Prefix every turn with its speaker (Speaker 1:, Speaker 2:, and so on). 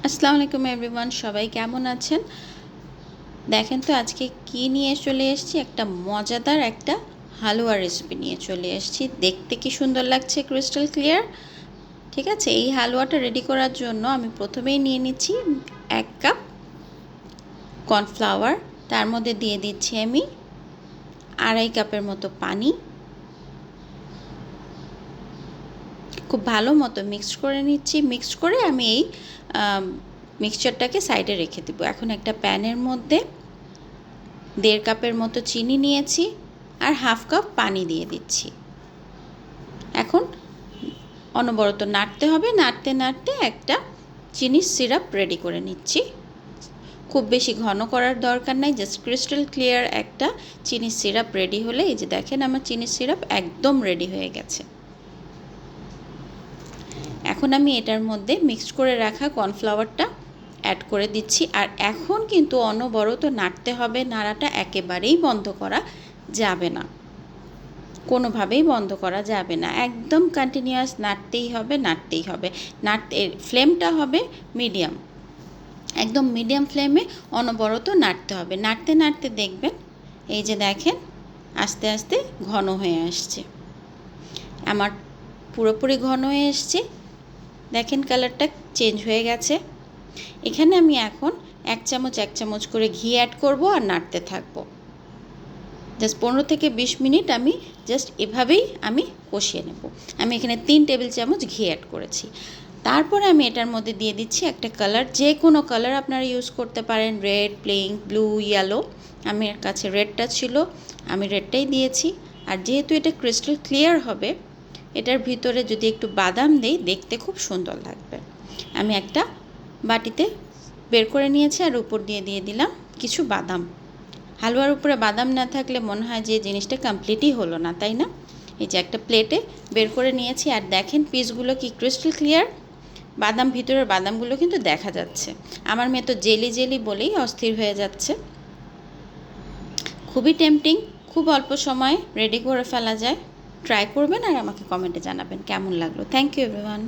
Speaker 1: আসসালামু আলাইকুম এভরিওয়ান, সবাই কেমন আছেন? দেখেন তো আজকে কি নিয়ে চলে এসেছি, একটা মজাদার একটা হালুয়া রেসিপি নিয়ে চলে এসেছি। দেখতে কি সুন্দর লাগছে, ক্রিস্টাল ক্লিয়ার। ঠিক আছে, এই হালুয়াটা রেডি করার জন্য আমি প্রথমেই নিয়ে নিচ্ছি 1 কাপ কর্নফ্লাওয়ার। তার মধ্যে দিয়ে দিচ্ছি আমি 2.5 কাপের মতো পানি। খুব ভালো মতো মিক্সড করে নিচ্ছি। মিক্সড করে আমি এই মিক্সচারটাকে সাইডে রেখে দেবো। এখন একটা প্যানের মধ্যে 1.5 কাপের মতো চিনি নিয়েছি আর 1/2 কাপ পানি দিয়ে দিচ্ছি। এখন অনবরত নাড়তে হবে। নাড়তে নাড়তে একটা চিনির সিরাপ রেডি করে নিচ্ছি। খুব বেশি ঘন করার দরকার নাই, জাস্ট ক্রিস্টাল ক্লিয়ার একটা চিনির সিরাপ রেডি হলে, এই যে দেখেন আমার চিনির সিরাপ একদম রেডি হয়ে গেছে। এখন আমি এটার মধ্যে মিক্সড করে রাখা কর্নফ্লাওয়ারটা অ্যাড করে দিচ্ছি। আর এখন কিন্তু অনবরত নাড়তে হবে। নাড়াটা একেবারেই বন্ধ করা যাবে না, কোনোভাবেই বন্ধ করা যাবে না, একদম কন্টিনিউয়াস নাড়তেই হবে, নাড়তেই হবে। ফ্লেমটা হবে মিডিয়াম, একদম মিডিয়াম ফ্লেমে অনবরত নাড়তে হবে। নাড়তে নাড়তে দেখবেন এই যে দেখেন আস্তে আস্তে ঘন হয়ে আসছে। আমার পুরোপুরি ঘন হয়ে এসছে, দেখেন কালারটা চেঞ্জ হয়ে গেছে। এখানে আমি এখন 1 চামচ করে ঘি অ্যাড করব আর নাড়তে থাকবো। জাস্ট 15 থেকে 20 মিনিট আমি জাস্ট এভাবেই আমি কষিয়ে নেব। আমি এখানে 3 টেবিল চামচ ঘি অ্যাড করেছি। তারপরে আমি এটার মধ্যে দিয়ে দিচ্ছি একটা কালার, যে কোনো কালার আপনারা ইউজ করতে পারেন, রেড, পিঙ্ক, ব্লু, ইয়েলো। আমার কাছে রেডটা ছিল, আমি রেডটাই দিয়েছি। আর যেহেতু এটা ক্রিস্টাল ক্লিয়ার হবে, এটার ভিতরে যদি একটু বাদাম দেই দেখতে খুব সুন্দর লাগবে। আমি একটা বাটিতে বের করে নিয়েছি আর উপর দিয়ে দিলাম কিছু বাদাম। হালুয়ার উপরে বাদাম না থাকলে মনে হয় যে জিনিসটা কমপ্লিটই হলো না, তাই না? এই যে একটা প্লেটে বের করে নিয়েছি আর দেখেন পিসগুলো কি ক্রিস্টাল ক্লিয়ার। ভিতরের বাদামগুলো কিন্তু দেখা যাচ্ছে। আমার মেয়ে তো জেলি জেলি বলেই অস্থির হয়ে যাচ্ছে। খুবই টেম্পটিং, খুব অল্প সময়ে রেডি করে ফেলা যায়। ট্রাই করবেন আর আমাকে কমেন্টে জানাবেন কেমন লাগলো। Thank you everyone.